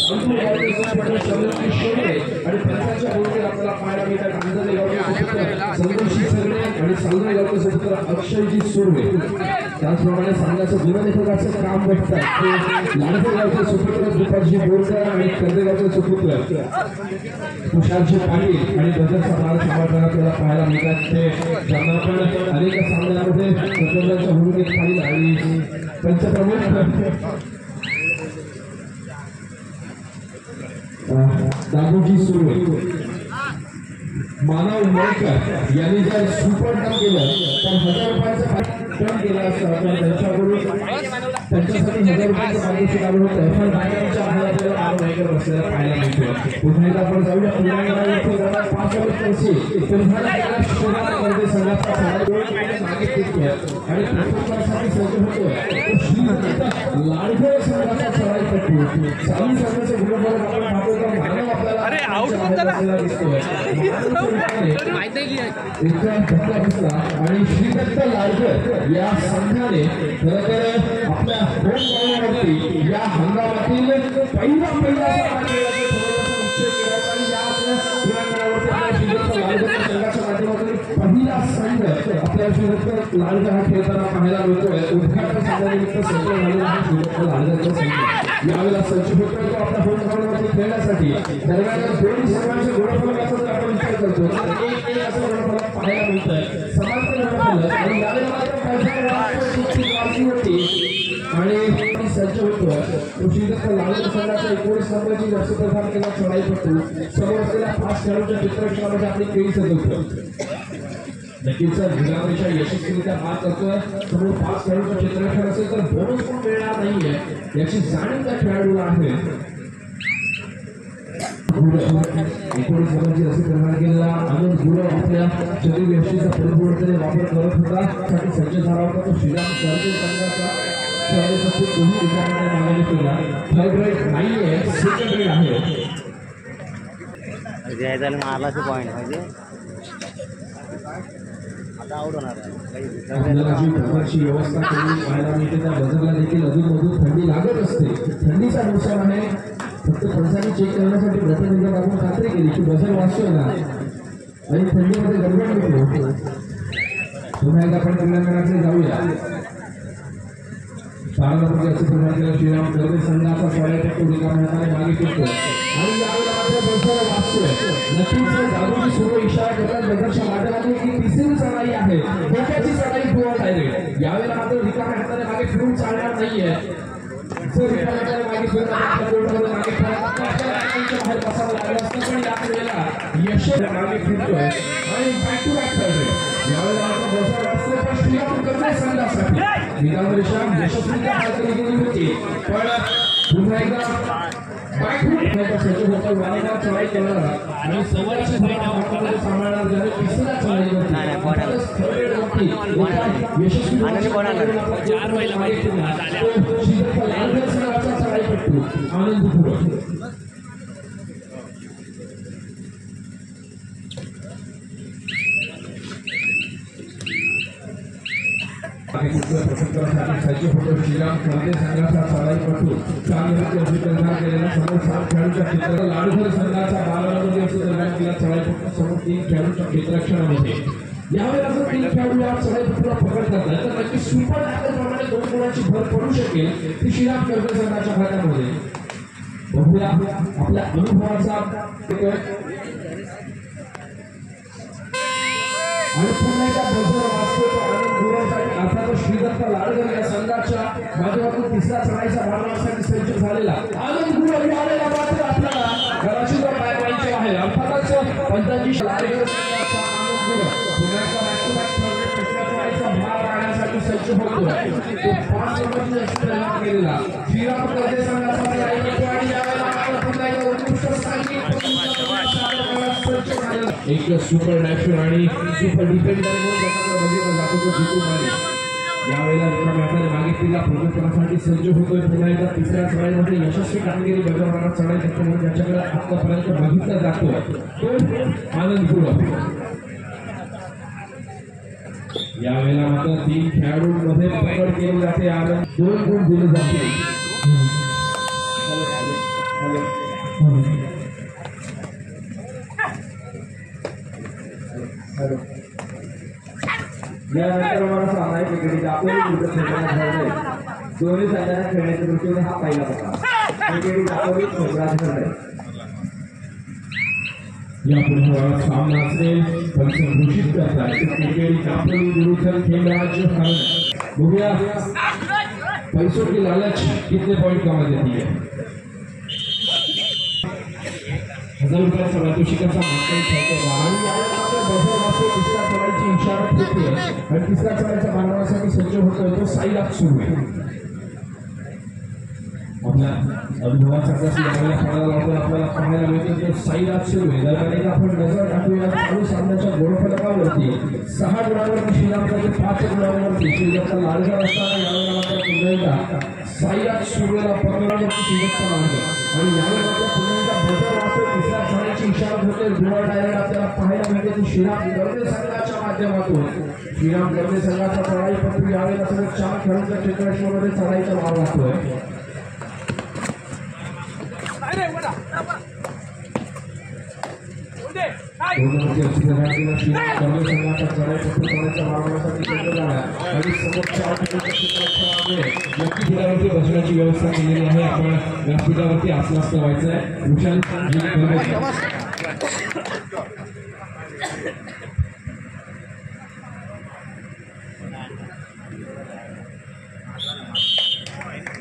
आणि पंचाच्या बोलते आपल्याला पाहायला मिळतात आंधळे गावचे संतोषी सगळे आणि सांगणे गावचे सुपुत्र अक्षयजी सुर्वे त्याचप्रमाणे संघाचं गुणलेखकाचं काम बघतात ते लाडके गावचे सुपुत्र दुपारजी बोरकर आणि कर्दे गावचे सुपुत्र तुषारजी पाटील आणि बदलचा माल सांभाळताना आपल्याला पाहायला मिळतात ते ज्यांना आपण अनेक सामन्यांमध्ये कर्तव्याच्या भूमिकेत खाली आणि पंचप्रमुख दादूजी सुर्वे मानव मळकर यांनी जर सुपर टर्न केलं तर 1000 रुपयाचा टर्न केला असता तर त्यांच्याकडून त्यांच्यासाठी 1000 रुपयाचं पारितोषिक आलं होतं पण बायकांच्या हाताला मानव मळकर बसलेला पाहायला मिळतो पुन्हा एकदा आपण जाऊया पुण्याला इथे जरा 5 वर्षांची पुन्हा एकदा शहरामध्ये संघाचा मागे टिकतोय आणि प्रथमसाठी सज्ज होतोय लाडघर संघाचा सराईपट्टू चालू संघाचे गुणबळ आपण पाहतो तर मानव आपल्याला अरे आउट होताना दिसतोय आणि श्रीदत्त लाडकर या संघाने खरंतर आपल्या होम या हंगामातील पहिला पहिला संघ आपल्या श्रीदत्त लाडकर हा खेळताना पाहायला मिळतोय उद्घाटन सामन्यानिमित्त सज्ज झालेला हा श्रीदत्त लाडकरचा संघ यावेळेला सज्ज होतोय तो आपल्या होम ग्राउंडवरती खेळण्यासाठी दरम्यान दोन्ही संघांचे गुणफलकाचा आपण विचार करतो एक असं गुणफलक पाहायला मिळतंय समांतर गुणफलक आणि यावेळेला आणि सज्ज होतो तो श्रीदत्त लाडकर संघाच्या 19 नंबरची जर्सी प्रदान केला चढाईपट्टू समोर असलेल्या 5 खेळाडूंच्या चित्रक्षणामध्ये आपली खेळी सजवतो नक्कीच गुलामीच्या यशस्वीरित्या पार करतोय समोर 5 खेळाडूंचं चित्रक्षण असेल तर बोनस पण मिळणार नाहीये याची जाणीव त्या खेळाडूला आहे 19 नंबरची रसी प्रदान केलेला आनंद गुरव आपल्या शरीर यष्टीचा परिपूर्णतेने वापर करत होता साठी सज्ज झाला होता तो श्रीराम कर्दे संघाचा खेळाडूसाठी दोन्ही विचारांना मागणी केला थर्ड राईट नाहीये सेकंड राईट आहे जयदाल मारलाच पॉइंट म्हणजे आता आउट होणार आहे व्यवस्था केली पाहायला मिळते त्या बजरला देखील अधूनमधून थंडी लागत असते थंडीचा मोसम आहे फक्त पंचांनी चेक करण्यासाठी प्रतिनिधी आपण खात्री केली की बजर वाचतोय ना आणि थंडीमध्ये गडबड होतो पुन्हा एकदा आपण क्रीडांगणाकडे जाऊया पारंपरिक असे प्रदान केला श्रीराम कर्दे संघाचा सॉलिडपट्टू रिकाम्या हाताने मागे टिकतो आणि यावेळेला मात्र बजर वाचतोय नक्कीच दादूजी सुरू इशारा करतात बजरच्या माध्यमातून की तिसरी चढाई आहे धोक्याची चढाई पूर्ण डायरेक्ट यावेळेला मात्र रिकाम्या हाताने मागे फिरून चालणार नाहीये जर रिकाम्या हाताने मागे फिरून मागे बाहेर बसावं लागलं असतं पण या वेळेला यश मागे फिरतोय आणि बॅक टू बॅक करतोय यावेळेला मात्र बजर वाचतोय पण श्रीराम कर्दे संघासाठी निरामरेषा यशस्वीरित्या पार केली होती पण पुन्हा एकदा सचिव होता वारंवार चढाई करणारा आणि सव्वाची धावा सांभाळणार ज्याने तिसऱ्या चढाईवरती यशस्वी 4 महिला लाडघर संघाचा चढाईपट्टू आनंद गुरव सज्ज होतो श्रीराम कर्दे संघाचा चढाईपट्टू केलेला समोर 7 खेळाडूंच्या क्षेत्रात लाडघर संघाचा 12 मध्ये असं दरम्यान केला चढाईपट्टू समोर 3 खेळाडूंच्या क्षेत्रक्षणामध्ये यावेळेला जर 3 खेळाडू या चढाईपट्टूला पकडतात तर नक्की सुपर टॅकलप्रमाणे 2 गुणांची भर पडू शकेल ती श्रीराम कर्दे संघाच्या खात्यामध्ये बघूया आपल्या अनुभवाचा आणि पुन्हा एकदा बजर वाचतो तो आनंद गुरवसाठी अर्थातच श्रीदत्त लाडघर या संघाच्या माध्यमातून तिसऱ्या चढाईच्या भागवासाठी सज्ज झालेला आनंद गुरव यावेळेला मात्र आपल्याला घराची पाय पाहिजे आहे अर्थातच पंचांची लाडघर संघाचा आनंद गुरव पुन्हा एकदा बॅक टू बॅक तिसऱ्या चढाईचा भाग राहण्यासाठी सज्ज होतो तो 5 नंबरची रसी प्रदान केलेला श्रीराम कर्दे संघाचा आणि यावेळेला मात्र पुन्हा एकदा उत्कृष्ट एक सुपर नॅशनल आणि सुपर डिफेंडर म्हणून त्याच्याकडे बघितलं जातो तो जितू माली यावेळेला रिकाम्या हाताने मागितलेल्या प्रदर्शनासाठी सज्ज होतोय पुन्हा एकदा तिसऱ्या चढाईमध्ये यशस्वी कामगिरी बजावणारा चढाईपट्टू म्हणून त्याच्याकडे आतापर्यंत बघितला जातो तो आनंद गुरव यावेळेला मात्र 3 खेळाडूंमध्ये पकड केली जाते आनंद 2 गुण दिले जाते यानंतर मला सांगायचं की आपण दोन्ही संघांना खेळण्याच्या दृष्टीने हा पहिला होता यापुढे सामना असेल पंच घोषित करतात क्रिकेट कापली विरुद्ध खेल राज्य बघूया पैसों की लालच कितने पॉइंट कमा देती है। 1000 रुपये सवलत शिखरचा मागणी ठेवतो आणि यावेळेला बझर वाजतो तिसऱ्या चढाईची इशारा होते आणि तिसऱ्या चढाईच्या मानवासाठी सज्ज होतोय तो साईराज सुरू आपल्या अनुभवाचा कसा यावेळेला खेळायला लावतो आपल्याला पाहायला मिळतो तो साईराज सुरू आहे। दरम्यान आपण नजर टाकूया चालू सामन्याच्या गुणफलकावरती 6 गुणांवरती श्रीरामकडे 5 गुणांवरती श्रीरामचा लाडका असताना यावेळेला मात्र पुन्हा एकदा साईराज सुरूला 15 वरती श्रीरामचा लाडका आणि यावेळेला मात्र पुन्हा एकदा बझर वाजतो तिसऱ्या चढाईची इशारा होते दुवा डायरेक्ट आपल्याला पाहायला मिळते की श्रीराम गर्दे संघाच्या माध्यमातून श्रीराम गर्दे संघाचा चढाईपटू यावेळेला सगळे 4 खेळाडूंच्या क्षेत्ररक्षणामध्ये चढाईचा भाग लागतोय। बसण्याची व्यवस्था केलेली आहे आपण व्यासपीठावरती आसनास लावायचं आहे विशाल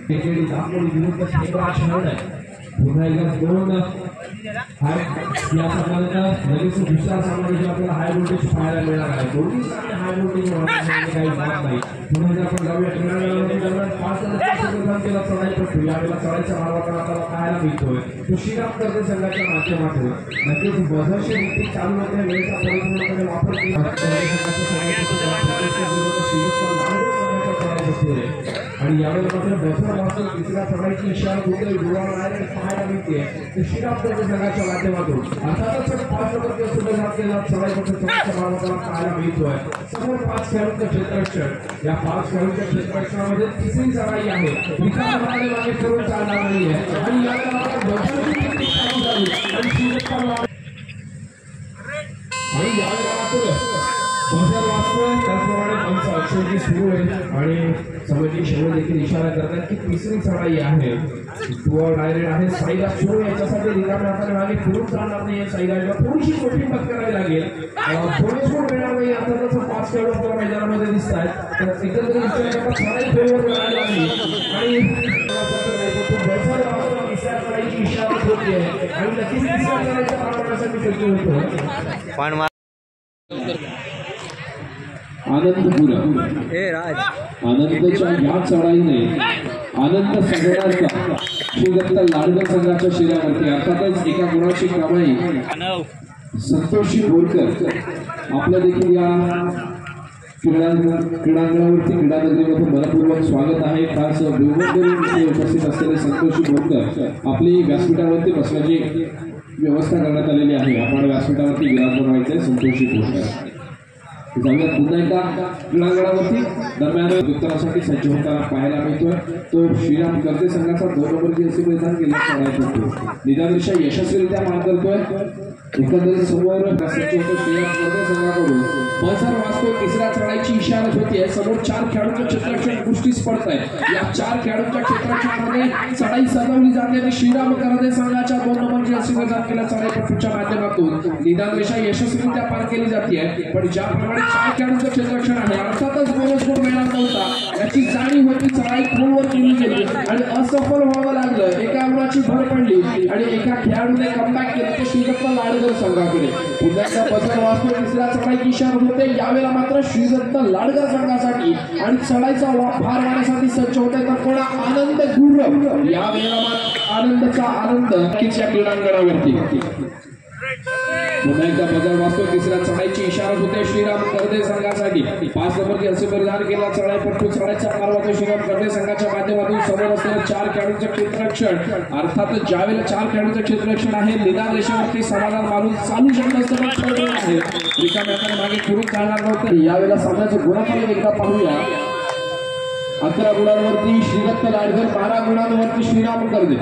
विरुद्ध पुन्हा एकदा दोन या सामन्याला लगेच दुसरा सामना आपल्याला हाय व्होल्टेज पाहायला मिळणार आहे। दोन्ही सामने हाय व्होल्टेज काही बात नाही। पुन्हा एकदा आपण जाऊया दरम्यान 5 केला चढाईपटू यावेळेला चढाईचा मार्गाकडे आपल्याला पाहायला मिळतोय तो श्रीराम कर्जे संघाच्या माध्यमातून नक्कीच बझरशी नीती चालू होते वेळेचा परिपूर्णपणे वापर आणि यावेळेला मात्र बझर वाजून तिसऱ्या चढाईची इशारा होते दुवा डायरेक्ट पाहायला मिळते श्रीराम कर्जे संघाच्या माध्यमातून अर्थातच 5 नंबर सुद्धा केला चढाईपटू चढाईच्या मार्गाकडे पाहायला मिळतोय। समोर 5 खेळाडूंचं क्षेत्ररक्षण या 5 खेळाडूंच्या क्षेत्ररक्षणामध्ये तिसरी चढाई आहे रिकामाने मागे करून चालणार नाहीये आणि यावेळेला मात्र बझरची नीती चालू झाली आणि यावेळेला मात्र बझर वाजतोय त्याचप्रमाणे आमचा अक्षरजी सुरू आहे आणि समोरची शेवट देखील इशारा करतात की तिसरी चढाई आहे दुवा डायरेक्ट आहे साईराज सुरू याच्यासाठी रिकाम्या हाताने मागे फिरून चालणार नाही साईराजला थोडीशी मोठी पत्करावी लागेल थोडं मिळणार नाही अर्थातच 5 खेळाडू आपल्या मैदानामध्ये दिसत आहेत तर एकंदरीत चढाई फेवर मिळाली लागली आणि बझर वाजतो तिसऱ्या चढाईची इशारा होते आणि नक्कीच तिसऱ्या चढाईच्या मार्गासाठी सज्ज होतो। आनंदच्या या चढाईने आनंद संघाचा श्रीदत्त लाडका संघाच्या शिरावरती अर्थातच एका गुणाची कमाई संतोषी बोरकर आपल्या देखील या क्रीडांगणावरती क्रीडानगरीमध्ये मनपूर्वक स्वागत आहे। खास बेवंतरी उपस्थित असलेले संतोषी बोरकर आपली व्यासपीठावरती बसण्याची व्यवस्था करण्यात आलेली आहे। आपण व्यासपीठावरती विराजमान व्हायचे संतोषी बोरकर जाऊया पुन्हा एकदा क्रीडांगणावरती दरम्यान उत्तरासाठी सज्ज होताना पाहायला मिळतोय तो श्रीराम कर्जे संघाचा 2 नंबर जर्सी परिधान केला चढाईपटू निदानदिशा यशस्वीरित्या मार करतोय एकंदरीत समोर सज्ज होतो श्रीराम कर्जे संघाकडून बझर वाजतोय तिसऱ्या चढाईची इशारा होतीये समोर 4 खेळाडूंचं क्षेत्ररक्षण कुस्तीस पडतंय या 4 खेळाडूंच्या क्षेत्ररक्षणामध्ये चढाई सजवली जाते आणि श्रीराम कर्जे संघाच्या 2 नंबर जर्सी परिधान केला चढाईपटूच्या माध्यमातून निदानदिशा यशस्वीरित्या पार केली जाते पण ज्याप्रमाणे 4 खेळाडूंचं क्षेत्ररक्षण आहे अर्थातच बोनस गुण मिळणार नव्हता याची जाणीव होती चढाई खोलवर केली गेली आणि असफल व्हावं लागलं एका गुणाची भर पडली आणि एका खेळाडूने कमबॅक केलं ते श्रीदत्त लाडकर संघाकडे पुन्हा एकदा बझर वाजतो तिसऱ्या चढाईची इशारा होते यावेळेला मात्र श्रीदत्त लाडकर संघासाठी आणि चढाईचा भार वाढण्यासाठी सज्ज होते तर कोणा आनंद गुरव यावेळेला मात्र आनंदाचा आनंद नक्कीच या क्रीडांगणावरती पुन्हा एकदा बझर वाजतो तिसऱ्या चढाईची इशारा होते श्रीराम कर्जे संघासाठी 5 नंबर जर्सी परिधान केला चढाईपटू चढाईचा मार वाजतो श्रीराम कर्जे संघाच्या माध्यमातून समोर असलेल्या 4 खेळाडूंचं क्षेत्ररक्षण अर्थातच ज्यावेळेला 4 खेळाडूंचं क्षेत्ररक्षण आहे निदान रेषेवरती समाधान मारून चालू शकत आहे रिकाम्या हाताने मागे फिरून चालणार नव्हतं यावेळेला सामन्याचं गुणफल एकदा पाहूया 11 गुणांवरती श्रीदत्त लाडकर 12 गुणांवरती श्रीराम कर्जे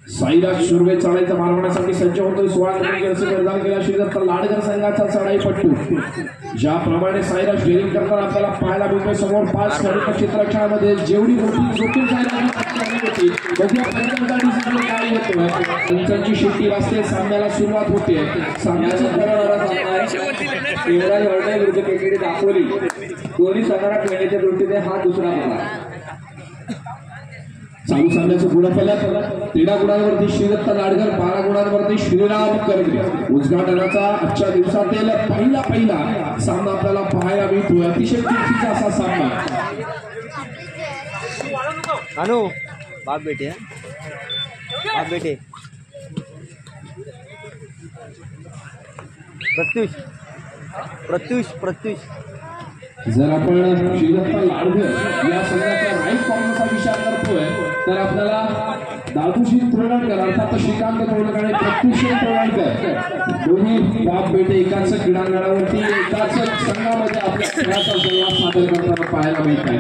साईराज सुर्वे चढाईचा मारवण्यासाठी सज्ज होतोय. 16 क्रमांकाचे निर्धार केला श्रीदत्त लाडकर संघाचा चढाईपट्टू. ज्याप्रमाणे साईराज डेअरिंग करताना आपल्याला पाहायला मिळतोय समोर 5 खडक क्षेत्ररक्षणामध्ये जेवढी मोठी जोखीम होती बघूया पहिल्यांदा डिसिजन काय होतोय. पंचांची शिट्टी वाजते. सामन्याला सुरुवात होते. सामन्याचा युवराज हरणे विरुद्ध केकेडी दापोली दोन्ही संघाला खेळण्याच्या दृष्टीने हा दुसरा प्रकार. चालू सामन्याचं गुणफलक 13 गुणांवरती श्रीदत्त लाडकर, 12 गुणांवरती श्रीराम करगरे. उद्घाटनाचा आजच्या दिवसातील पहिला सामना आपल्याला पाहायला मिळतोय. अतिशय चुरशीचा असा सामना. अनु बाप बेटे बाप बेटे प्रत्युष जर आपण श्रीदत्त लाडकर या संघाच्या राईट कॉर्नरचा विचार करतोय तर आपल्याला दादूशी तोरणकर अर्थात श्रीकांत तोरणकर आणि प्रत्युष तोरणकर दोन्ही बाप बेटे एकाच क्रीडांगणावरती एकाच संघामध्ये आपल्या खेळाचा संवाद सादर करताना पाहायला मिळत आहे.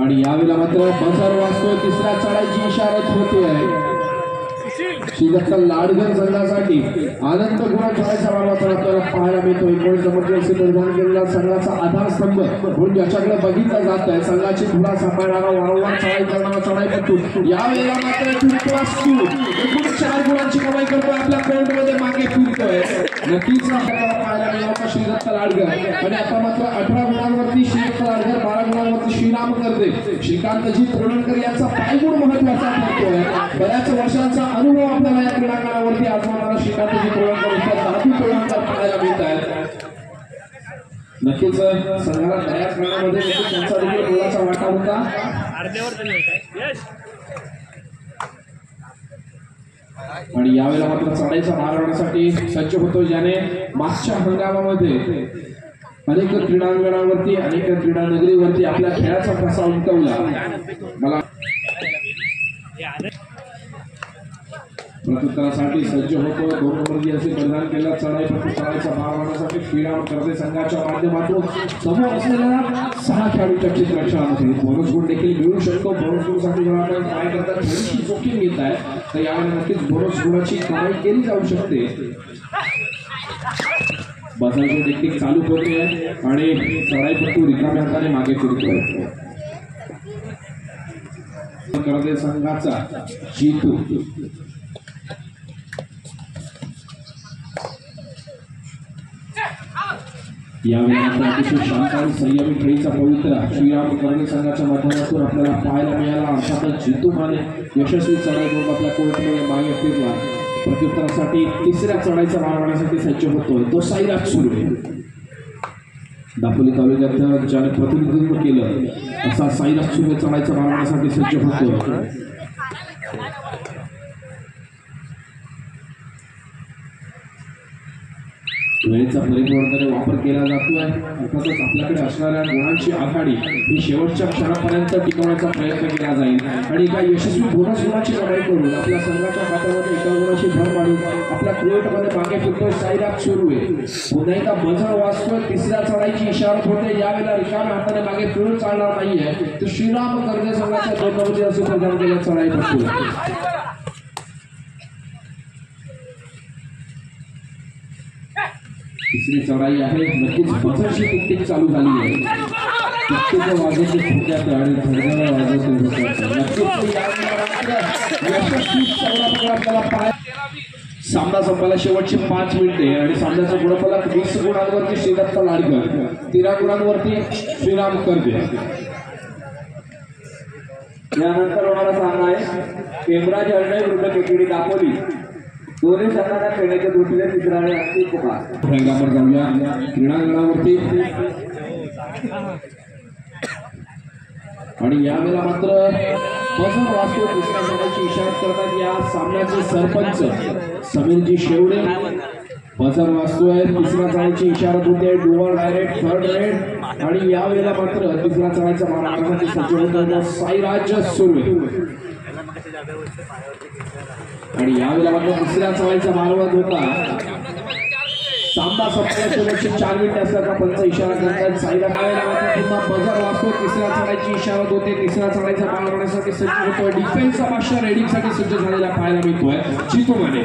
आणि यावेळेला मात्र बजर वाजतोय. तिसऱ्या चढाईची इशारत होते श्रीदत्त लाडकर संघासाठी. आनंद गुणा खेळायचा मार्गावर आपल्याला पाहायला मिळतो. 19 नंबरचे निर्धारण केलेला संघाचा आधारस्तंभ म्हणून ज्याच्याकडे बघितलं जात आहे. संघाची धुरा सांभाळणारा वारंवार चढाई करणारा चढाईपट्टू. यावेळेला मात्र 4 गुणांची कमाई करतोय. आपल्या कोर्टमध्ये मागे फिरतोय. नक्कीच आपल्याला पाहायला मिळाला श्रीदत्त लाडकर. आणि आता मात्र 18 गुणांवरती श्रीदत्त लाडकर, 12 गुणांवरती श्रीराम करते. श्रीकांतजी तोरणकर यांचा पायगुण महत्वाचा ठरतोय. बऱ्याच वर्षांचा अनुभव आपल्याला या क्रीडांगणावरती आजमावणारा श्रीकांतजी तोरणकर दादू तोरणकर पाहायला मिळत आहेत. नक्कीच संघाला तयार करण्यामध्ये त्यांचा देखील मोलाचा वाटा होता. आणि यावेळेला मात्र चढाईचा मारवण्यासाठी सज्ज होतो. ज्याने मागच्या हंगामामध्ये अनेक क्रीडांगणावरती अनेक क्रीडा नगरीवरती आपल्या खेळाचा ठसा उमटवला. मला प्रत्युत्तरासाठी सज्ज होतो. 2 नंबरची असे परिधान केला. चढाईचा मारवण्यासाठी श्रीराम करते संघाच्या माध्यमातून समोर असलेल्या 6 खेळाडूच्या क्षेत्ररक्षणामध्ये बोनस गुण देखील मिळू शकतो. बोनस गुणसाठी जर आपण काय करता थोडीशी जोखीम घेत आहे तर यावेळी नक्कीच बोनस गुणाची कमाई केली जाऊ शकते. बसायचे देखील चालू होते आणि चढाईपट्टू रिकाम्या हाताने मागे फिरतोय. करते संघाचा जीतू. यावेळी अतिशय शांत आणि संयमी खेळीचा पवित्र श्रीराम करणे संघाच्या माध्यमातून आपल्याला पाहायला मिळाला. अर्थातच जितू माने यशस्वी चढाई करून आपल्या कोर्टमध्ये मागे फिरला. प्रत्युत्तरासाठी तिसऱ्या चढाईचा मारवण्यासाठी सज्ज होतोय तो साईराज सुर्वे. दापोली तालुक्यात ज्याने प्रतिनिधित्व केलं असा साईराज सुर्वे चढाईचा मारवण्यासाठी सज्ज होतोय. वेळेचा परिपूर्णपणे वापर केला जातोय. अर्थातच आपल्याकडे असणाऱ्या गुणांची आघाडी ही शेवटच्या क्षणापर्यंत टिकवण्याचा प्रयत्न केला जाईल. आणि एका यशस्वी बोनस गुणाची कमाई करून आपल्या संघाच्या खात्यामध्ये एका गुणाची भर पाडून आपल्या क्रिएटमध्ये मागे फिरतोय साईराज सुर्वे. पुन्हा एकदा बजर वाजतोय. तिसऱ्या चढाईची इशारत होते. यावेळेला रिकाम्या हाताने मागे फिरून चालणार नाहीये. तर श्रीराम करणे संघाच्या 2 नंबरचे असे प्रदान केल्या चढाई पडतो. तिसरी चढाई आहे. नक्कीच बजरची टिकटिक चालू झाली आहे. प्रत्येक वाजवते होत्यात आणि धडधड वाजवते होत्यात. सामना संपायला शेवटची 5 मिनिटे आणि सामन्याचा गुणफलक 20 गुणांवरती श्रीदत्त लाडकर, 13 गुणांवरती श्रीराम करते. यानंतर होणारा सामना आहे युवराज हरणे विरुद्ध केकेडी दापोली दोन्ही संघांना खेळण्याच्या दृष्टीने तिसरा आणि अंतिम पुकार. रंगावर जाऊया क्रीडांगणावरती. आणि यावेळेला मात्र बजर वाजतो. तिसऱ्या सामन्याची इशारा करतात या सामन्याचे सरपंच समीरजी शेवडे. बजर वाजतोय. तिसऱ्या चढाईची इशारत होते. Doer direct third red. आणि यावेळेला मात्र तिसऱ्या चढाईचा मारण्यासाठी सज्ज होतो साईराज सुर्वे. आणि यावेळेला मात्र तिसऱ्या चढाईचा मारवत होता सामना संपला शेवटचे 4 मिनिटे असल्याचा पंच इशारा करतात. साईला डाव्याला मात्र पुन्हा बजर वाजतो. तिसऱ्या चढायची इशारा होते. तिसऱ्या चढायचा बाण होण्यासाठी सज्ज होतोय. डिफेन्सचा बादशाह रेडिंगसाठी सज्ज झालेला पाहायला मिळतोय. जितू माने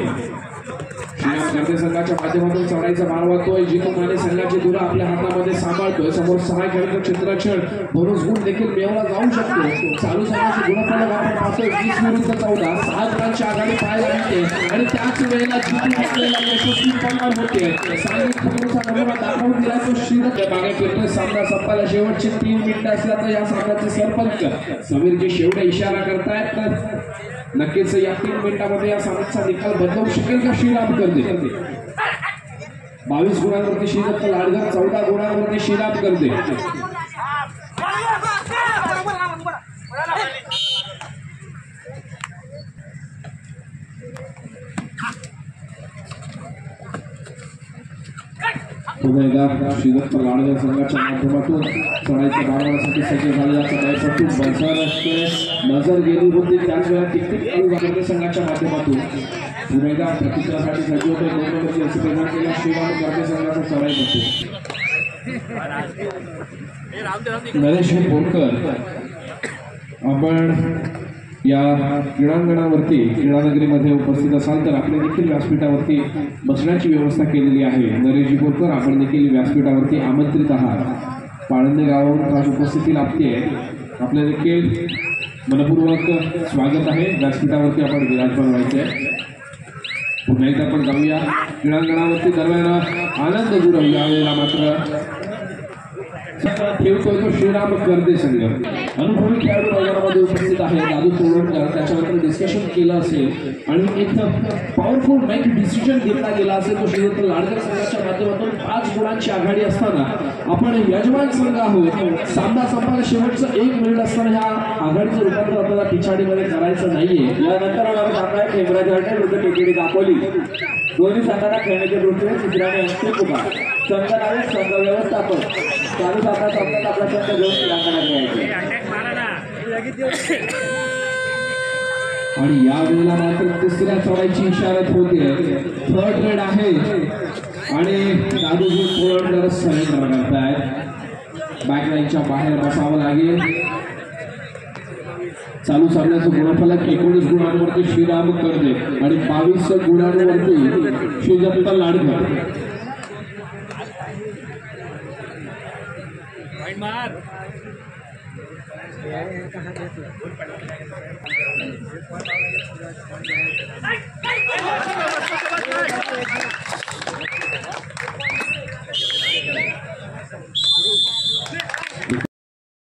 श्रीराम गर्दे संघाच्या माध्यमातून चढायचा बाण वाजतोय. जितू माने संघाची धुरा आपल्या हातामध्ये सांभाळतोय. समोर 6 खेळाडू क्षेत्ररक्षण बोनस गुण देखील मिळवला जाऊ शकतो. चालू संघाची गुणफलक आपण पाहतोय 20 विरुद्ध 14 6 गुणांची आघाडी पाहायला मिळते आणि त्याच वेळेला जितू मानेला यशस्वीपणा होते. सांगित फुटबॉलचा नमुना दाखवून दिला तो श्रीरथ मागे फिरतोय. सामना संपायला शेवटचे 3 मिनिटं असल्याचं या सामन्याचे सरपंच समीरजी शेवडे इशारा करतायत. तर नक्कीच या 3 मिनिटांमध्ये या सामन्याचा निकाल बदलू शकेल का श्रीराम गर्दे. 22 गुणांवरती श्रीदत्त लाडघर, 14 गुणांवरती श्रीराम गर्दे. पुन्हा एकदा श्रीदत्त लाडघर संघाच्या माध्यमातून चढायच्या बाणासाठी सज्ज झालेला चढाईसाठी नजर गेली होती. त्याच वेळा टिकटिक चालू झालेल्या संघाच्या माध्यमातून पुन्हा एकदा प्रतिकारासाठी सज्ज होते. 2 नंबरची असे निर्माण केल्या श्रीराम गर्दे संघाचा चढाईमध्ये नरेश बोरकर. आपण या क्रीडांगणावरती क्रीडानगरीमध्ये उपस्थित असाल तर आपल्या देखील व्यासपीठावरती बसण्याची व्यवस्था केलेली आहे. नरेशजी बोरकर आपण देखील व्यासपीठावरती आमंत्रित आहात. पाळंदे गावावरून आज उपस्थिती लाभते. आपल्या देखील मनपूर्वक स्वागत आहे. व्यासपीठावरती आपण विराजमान व्हायचे. पुन्हा एकदा आपण जाऊया क्रीडांगणावरती. दरम्यान आनंद गुरव यावेळेला मात्र ठेवतोय तो श्रीराम गर्दे संघ. अनुभवी खेळाडू मैदानामध्ये उपस्थित आहे. दादू तोडकर त्याच्याबद्दल डिस्कशन केलं असेल आणि एक पॉवरफुल मेक डिसिजन घेतला गेला असेल. तो श्रीदत्त लाडघर संघाच्या माध्यमातून 5 गुणांची आघाडी असताना आपण यजमान संघ आहोत. सामना संपायला शेवटचं 1 मिनिट असताना ह्या आघाडीचं रूपांतर आपल्याला पिछाडीमध्ये करायचं नाहीये. यानंतर होणारा सामना आहे हेमराज हरणे विरुद्ध केकेडी दापोली. दोन्ही संघांना खेळण्याच्या दृष्टीने चित्राने अंतिम पुकार. संघ नावे संघ व्यवस्थापन. चालू सामना संपल्यात आपला संघ घेऊन क्रीडांगणात यायचे. आणि यावेळेला मात्र तिसऱ्या चढायची इशारत होते. थर्ड रेड आहे आणि दादूजी तोडकर सरेंडर करतायत. बॅकलाईनच्या बाहेर बसावं लागेल. चालू सामन्याचं गुणफलक 19 गुणांवरती श्रीराम गर्दे आणि 22 गुणांवरती श्रीदत्त लाडघर.